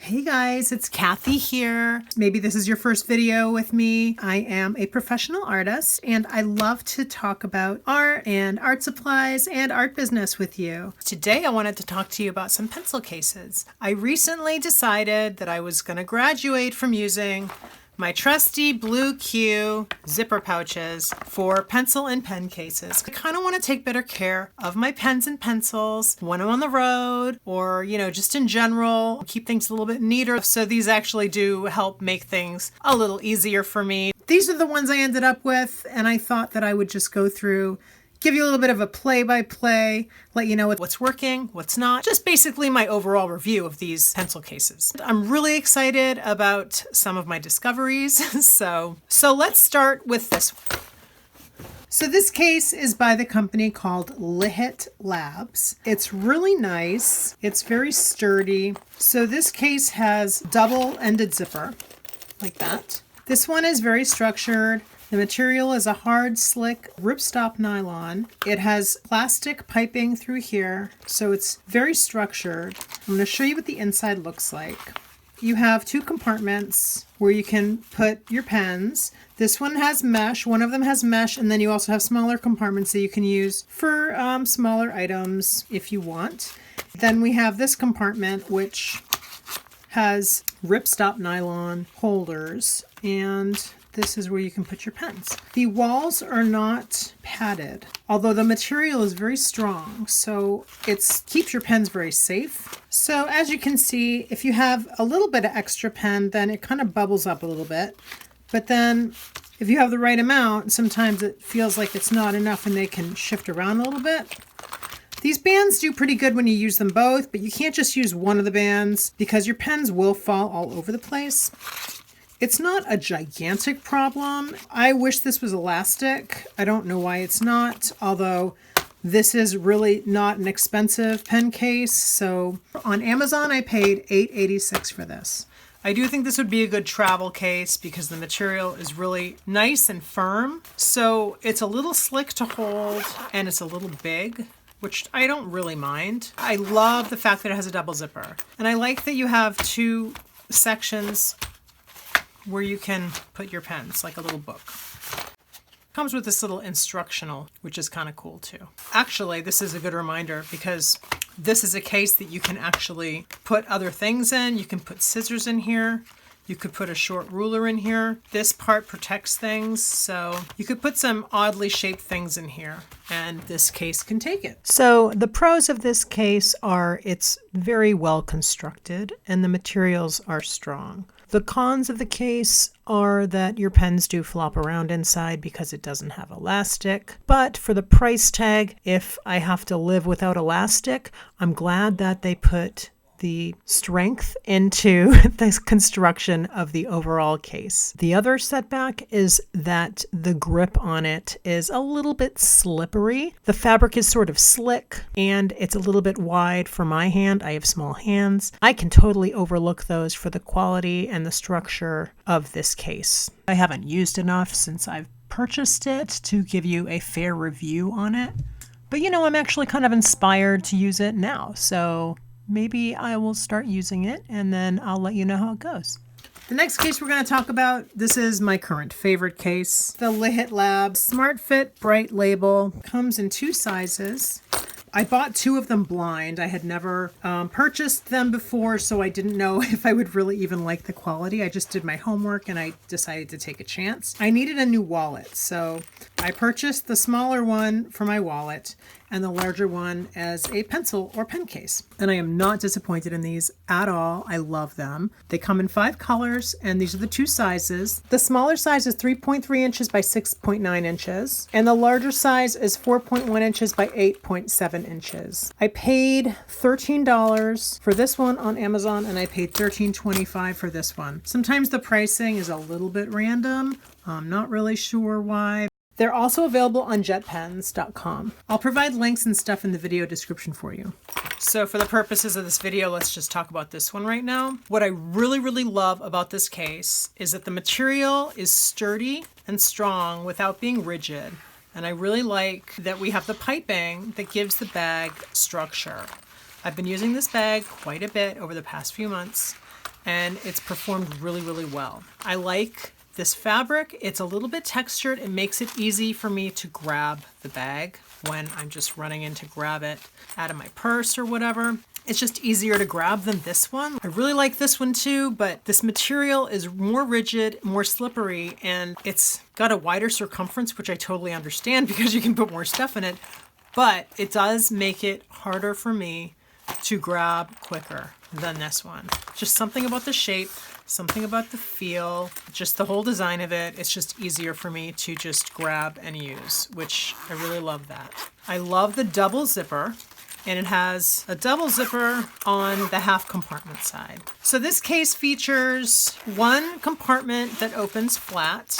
Hey guys, it's Kathy here. Maybe this is your first video with me. I am a professional artist and I love to talk about art and art supplies and art business with you. Today I wanted to talk to you about some pencil cases. I recently decided that I was going to graduate from using my trusty Blue Q zipper pouches for pencil and pen cases. I kind of want to take better care of my pens and pencils when I'm on the road or, just in general, keep things a little bit neater. So these actually do help make things a little easier for me. These are the ones I ended up with, and I thought that I would just go through, give you a little bit of a play-by-play, let you know what's working, what's not. Just basically my overall review of these pencil cases. I'm really excited about some of my discoveries. So let's start with this one. So this case is by the company called Lihit Labs. It's really nice. It's very sturdy. So this case has double-ended zipper, like that. This one is very structured. The material is a hard, slick ripstop nylon. It has plastic piping through here, so it's very structured. I'm going to show you what the inside looks like. You have two compartments where you can put your pens. This one has mesh, one of them has mesh, and then you also have smaller compartments that you can use for smaller items if you want. Then we have this compartment which has ripstop nylon holders, and this is where you can put your pens. The walls are not padded, although the material is very strong, so it keeps your pens very safe. So as you can see, if you have a little bit of extra pen, then it kind of bubbles up a little bit. But then if you have the right amount, sometimes it feels like it's not enough and they can shift around a little bit. These bands do pretty good when you use them both, but you can't just use one of the bands because your pens will fall all over the place. It's not a gigantic problem. I wish this was elastic. I don't know why it's not, although this is really not an expensive pen case. So on Amazon, I paid $8.86 for this. I do think this would be a good travel case because the material is really nice and firm. So it's a little slick to hold and it's a little big, which I don't really mind. I love the fact that it has a double zipper. And I like that you have two sections where you can put your pens, like a little book. Comes with this little instructional, which is kind of cool too. Actually, this is a good reminder because this is a case that you can actually put other things in. You can put scissors in here. You could put a short ruler in here. This part protects things, so you could put some oddly shaped things in here, and this case can take it. So the pros of this case are it's very well constructed and the materials are strong. The cons of the case are that your pens do flop around inside because it doesn't have elastic. But for the price tag, if I have to live without elastic, I'm glad that they put the strength into the construction of the overall case. The other setback is that the grip on it is a little bit slippery. The fabric is sort of slick and it's a little bit wide for my hand. I have small hands. I can totally overlook those for the quality and the structure of this case. I haven't used enough since I've purchased it to give you a fair review on it. But I'm actually kind of inspired to use it now. So maybe I will start using it and then I'll let you know how it goes. The next case we're going to talk about, this is my current favorite case. The Lihit Lab Smart Fit Bright Label. Comes in two sizes. I bought two of them blind. I had never purchased them before, so I didn't know if I would really even like the quality. I just did my homework and I decided to take a chance. I needed a new wallet, so I purchased the smaller one for my wallet and the larger one as a pencil or pen case. And I am not disappointed in these at all. I love them. They come in 5 colors and these are the two sizes. The smaller size is 3.3 inches by 6.9 inches and the larger size is 4.1 inches by 8.7 inches. I paid $13 for this one on Amazon and I paid $13.25 for this one. Sometimes the pricing is a little bit random. I'm not really sure why. They're also available on jetpens.com. I'll provide links and stuff in the video description for you. So for the purposes of this video, let's just talk about this one right now. What I really, really love about this case is that the material is sturdy and strong without being rigid. And I really like that we have the piping that gives the bag structure. I've been using this bag quite a bit over the past few months. and it's performed really, really well. I like this fabric. It's a little bit textured. It makes it easy for me to grab the bag when I'm just running in to grab it out of my purse or whatever. It's just easier to grab than this one. I really like this one too, but this material is more rigid, more slippery, and it's got a wider circumference, which I totally understand because you can put more stuff in it, but it does make it harder for me to grab quicker than this one. Just something about the shape, something about the feel, just the whole design of it. It's just easier for me to just grab and use, which I really love that. I love the double zipper. And it has a double zipper on the half compartment side. So this case features one compartment that opens flat,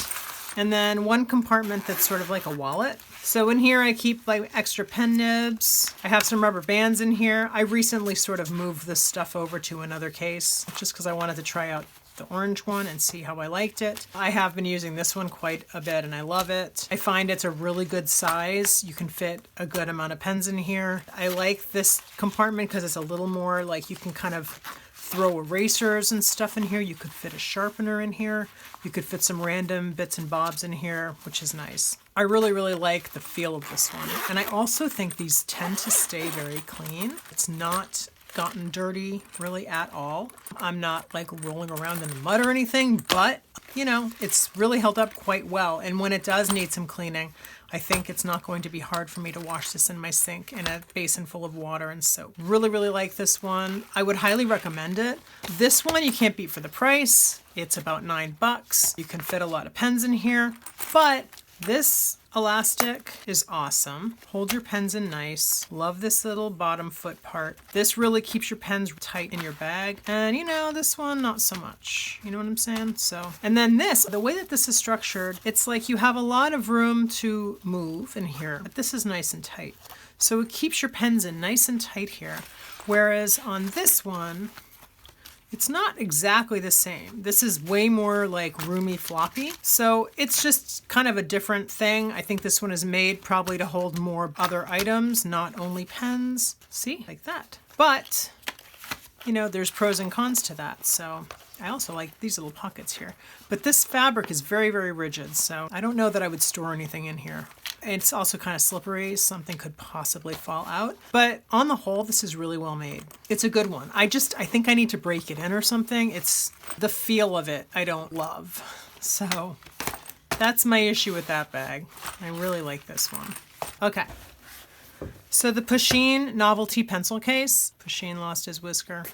and then one compartment that's sort of like a wallet. So in here I keep like extra pen nibs. I have some rubber bands in here. I recently sort of moved this stuff over to another case just because I wanted to try out the orange one and see how I liked it. I have been using this one quite a bit and I love it. I find it's a really good size. You can fit a good amount of pens in here. I like this compartment because it's a little more like you can kind of throw erasers and stuff in here. You could fit a sharpener in here. You could fit some random bits and bobs in here, which is nice. I really, really like the feel of this one. And I also think these tend to stay very clean. It's not gotten dirty really at all. I'm not like rolling around in the mud or anything, but you know, it's really held up quite well. And when it does need some cleaning, I think it's not going to be hard for me to wash this in my sink in a basin full of water and soap. Really, really like this one. I would highly recommend it. This one you can't beat for the price. It's about $9. You can fit a lot of pens in here, but this elastic is awesome. Hold your pens in nice. Love this little bottom foot part. This really keeps your pens tight in your bag. And you know, this one, not so much. You know what I'm saying? So, and then this, the way that this is structured, it's like you have a lot of room to move in here, but this is nice and tight. So it keeps your pens in nice and tight here. Whereas on this one, it's not exactly the same. This is way more like roomy floppy. So it's just kind of a different thing. I think this one is made probably to hold more other items, not only pens. See, like that. But, you know, there's pros and cons to that. So I also like these little pockets here. But this fabric is very, very rigid. So I don't know that I would store anything in here. It's also kind of slippery. Something could possibly fall out. But on the whole, this is really well made. It's a good one. I think I need to break it in or something. It's the feel of it I don't love. So that's my issue with that bag. I really like this one. Okay. So the Pusheen Novelty pencil case. Pusheen lost his whisker.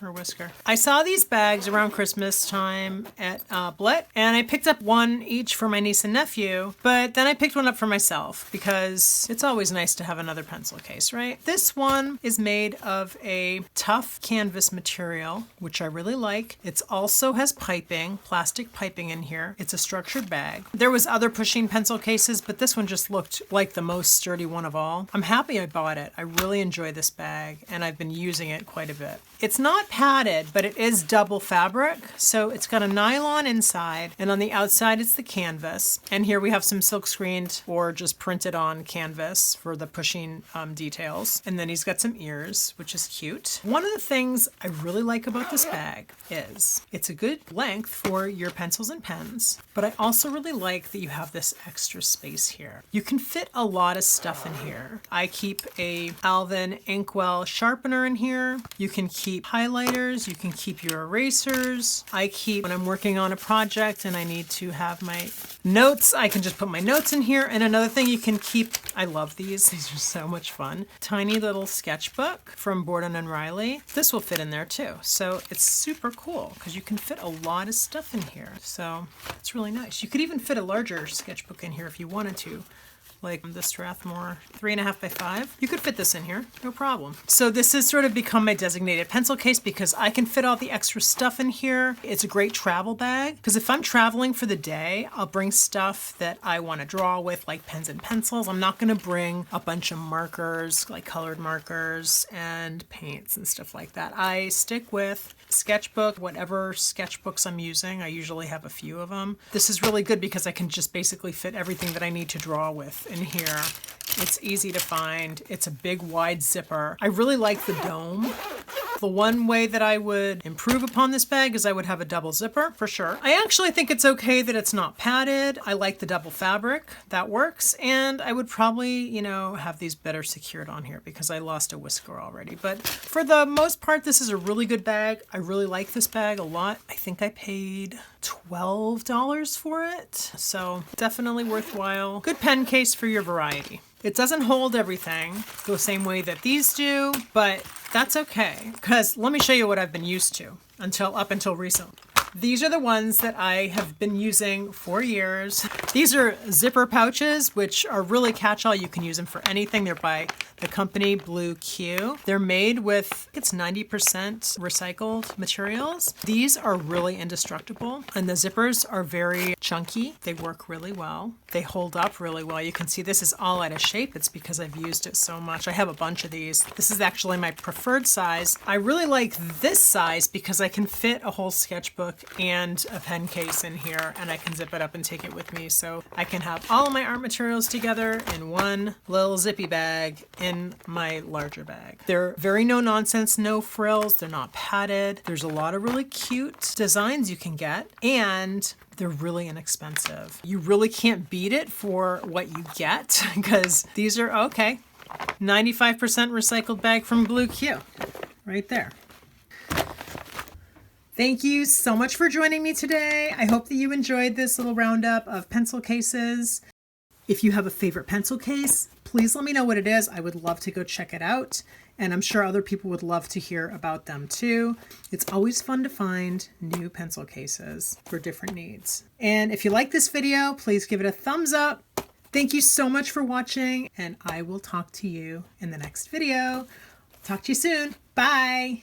I saw these bags around Christmas time at Blet, and I picked up one each for my niece and nephew, but then I picked one up for myself because it's always nice to have another pencil case, right? This one is made of a tough canvas material, which I really like. It also has piping, plastic piping in here. It's a structured bag. There was other Pusheen pencil cases, but this one just looked like the most sturdy one of all. I'm happy I bought it. I really enjoy this bag, and I've been using it quite a bit. It's not padded, but it is double fabric, so it's got a nylon inside, and on the outside it's the canvas. And here we have some silk screened or just printed on canvas for the Pusheen details. And then he's got some ears, which is cute. One of the things I really like about this bag is it's a good length for your pencils and pens, but I also really like that you have this extra space here. You can fit a lot of stuff in here. I keep a Alvin Inkwell sharpener in here. You can keep highlighters, you can keep your erasers. I keep, when I'm working on a project and I need to have my notes, I can just put my notes in here. And another thing you can keep, I love these are so much fun. Tiny little sketchbook from Borden Riley. This will fit in there too. So it's super cool because you can fit a lot of stuff in here. So it's really nice. You could even fit a larger sketchbook in here if you wanted to. Like the Strathmore 3.5 by 5. You could fit this in here, no problem. So this has sort of become my designated pencil case because I can fit all the extra stuff in here. It's a great travel bag because if I'm traveling for the day, I'll bring stuff that I want to draw with, like pens and pencils. I'm not going to bring a bunch of markers, like colored markers and paints and stuff like that. I stick with sketchbook, whatever sketchbooks I'm using. I usually have a few of them. This is really good because I can just basically fit everything that I need to draw with in here. It's easy to find. It's a big wide zipper. I really like the dome. The one way that I would improve upon this bag is I would have a double zipper for sure. I actually think it's okay that it's not padded. I like the double fabric, that works. And I would probably, you know, have these better secured on here because I lost a whisker already. But for the most part, this is a really good bag. I really like this bag a lot. I think I paid $12 for it. So definitely worthwhile. Good pen case for your variety. It doesn't hold everything the same way that these do, but that's okay. Because let me show you what I've been used to up until recently. These are the ones that I have been using for years. These are zipper pouches, which are really catch-all. You can use them for anything. They're by the company Blue Q. They're made with, it's 90% recycled materials. These are really indestructible, and the zippers are very chunky. They work really well. They hold up really well. You can see this is all out of shape. It's because I've used it so much. I have a bunch of these. This is actually my preferred size. I really like this size because I can fit a whole sketchbook and a pen case in here, and I can zip it up and take it with me. So I can have all of my art materials together in one little zippy bag in my larger bag. They're very no nonsense, no frills. They're not padded. There's a lot of really cute designs you can get, and they're really inexpensive. You really can't beat it for what you get because these are okay. 95% recycled bag from Blue Q, right there. Thank you so much for joining me today. I hope that you enjoyed this little roundup of pencil cases. If you have a favorite pencil case, please let me know what it is. I would love to go check it out. And I'm sure other people would love to hear about them too. It's always fun to find new pencil cases for different needs. And if you like this video, please give it a thumbs up. Thank you so much for watching, and I will talk to you in the next video. Talk to you soon. Bye.